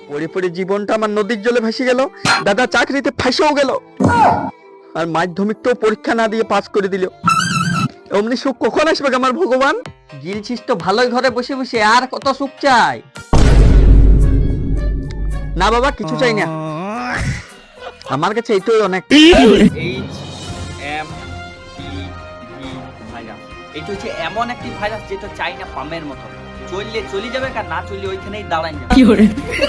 পড়ে পড়ে জীবনটা আমার নদীর জলে ভেসে গেল। দাদা চাকরিতে ফাঁসেও গেল, আর মাধ্যমিকটাও পরীক্ষা না দিয়ে পাস করে দিল। অমনি সুখ কখন আসবে আমার ভগবান? গিলছিস তো ভালোই ঘরে বসে বসে, আর কত সুখ চাই? না বাবা, কিছু চাই না, আমার কাছে এইটাই অনেক। এটা হচ্ছে এমন একটি ভাইরাস যেটা চাইনা পামের মতো, চললে চলে যাবে, আর না চললে ওইখানেই দাঁড়াই যাবে।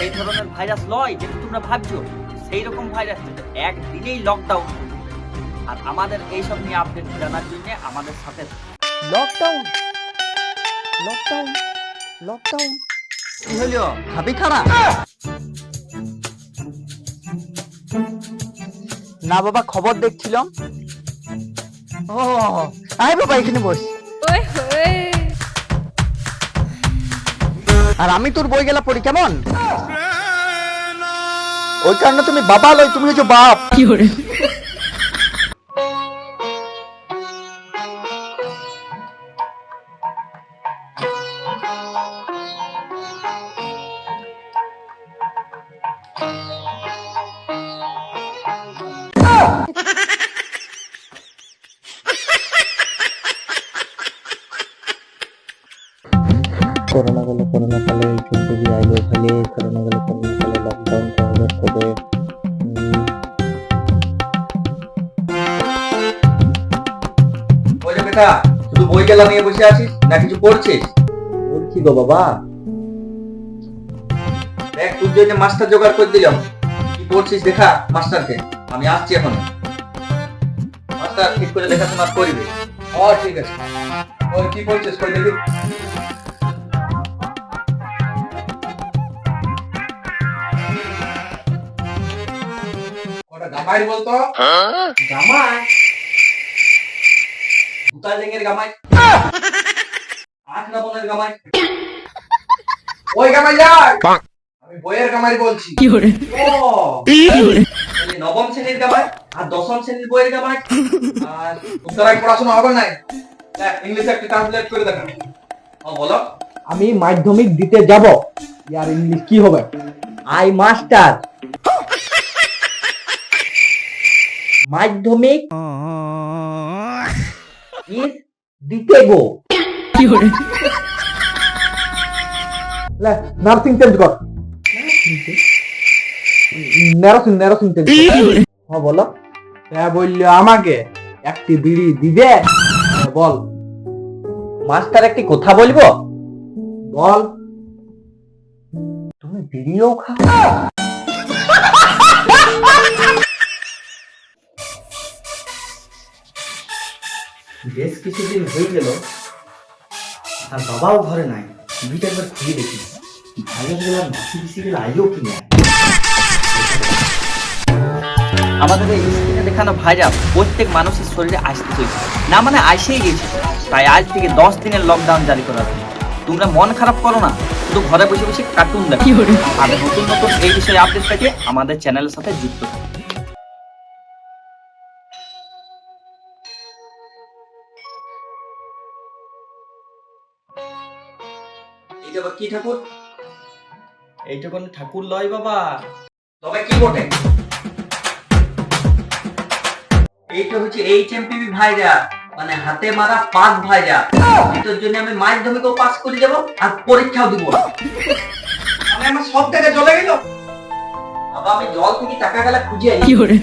এই ধরনের ভাইরাস লয় যেটা তোমরা ভাবছো, সেই রকম ভাইরাস যেটা একদিনেই লকডাউন। আর আমাদের এইসব নিয়ে আপডেট জানার জন্য আমাদের সাথে লকডাউন লকডাউন লকডাউন কি হলো? ভাবি খারাপ না বাবা, খবর দেখছিলাম। ও আয় বাবা, এখানে বস। আর আমি তোর বই গেলা পড়ি কেমন? ওই কারণে তুমি বাবা লই, তুমি হচ্ছে বাপ। কি করে? করোনা কালে জিন্দগি আইলো খালি, করোনা কালে লকডাউন কবে? ওই যে বেটা, শুধু বই গেলা নিয়ে বসে আছিস না কিছু পড়ছিস? বলছি গো বাবা। দেখ, তোর জন্য মাস্টার জোগাড় করে দিলাম। কি পড়ছিস দেখা মাস্টারকে, আমি আসছি এখন। মাস্টার ঠিক করে দেখাশোনা করবে। ও ঠিক আছে। ওই কি পড়ছিস কই দেখি। ওটা গামাই বলতো। গামাই? দুটা লেঙ্গের গামাই, আখ না বনের গামাই। ওই গামাই যায়, আমি বইয়ের গামাই বলছি। কি করে? ও তাহলে নবম শ্রেণীর গামাই আর দশম শ্রেণীর বইয়ের গামাই। আর তোরা পড়াশোনা হবে না, ইংলিশে একটু ট্রান্সলেট করে দেখা। ও বলো। আমি মাধ্যমিক দিতে যাব, ইয়ার ইংলিশ কি হবে? আই মাস্টার মাধ্যমিক ইস দিতে গো। কি করে? লে নার্সিং চেঞ্জ কর, নার্সিং চেঞ্জ কর। হ্যাঁ বলো। হ্যাঁ বললো আমাকে একটি বিড়ি দিবে। বল মাস্টার, একটি কথা বলবো। বল। তুমি বিড়িও খাও? বেশ কিছুদিন হয়ে গেল আর বাবাও ঘরে নাই। টিভিটা একবার খুলে দেখি, ভাইরাস গেলার মাসি পিসি গেলে আইও কি না। আমাদের এই স্ক্রিনে দেখানো ভাইরাস প্রত্যেক মানুষের শরীরে আসতে চলছে, না মানে আসেই গেছে। তাই আজ থেকে 10 দিনের লকডাউন জারি করা হয়েছে। তোমরা মন খারাপ করো না, শুধু ঘরে বসে বসে কার্টুন দেখো। আর নতুন নতুন এই বিষয়ে আপডেট পেতে আমাদের চ্যানেলের সাথে যুক্ত থাকো। এটা কি ঠাকুর? এইটা কোন ঠাকুর লয় বাবা, তবে কি বটে? এইটা হচ্ছে HMPV ভাইরাস, মানে হাতে মারা পাক ভাইরাস। এটার জন্য আমি মাধ্যমিকও পাস করে যাব আর পরীক্ষাও দিব না। মানে আমার সব টাকা চলে গেল। বাবা, আমি জল থেকে টাকা গেলা খুঁজে আনি। কি করে?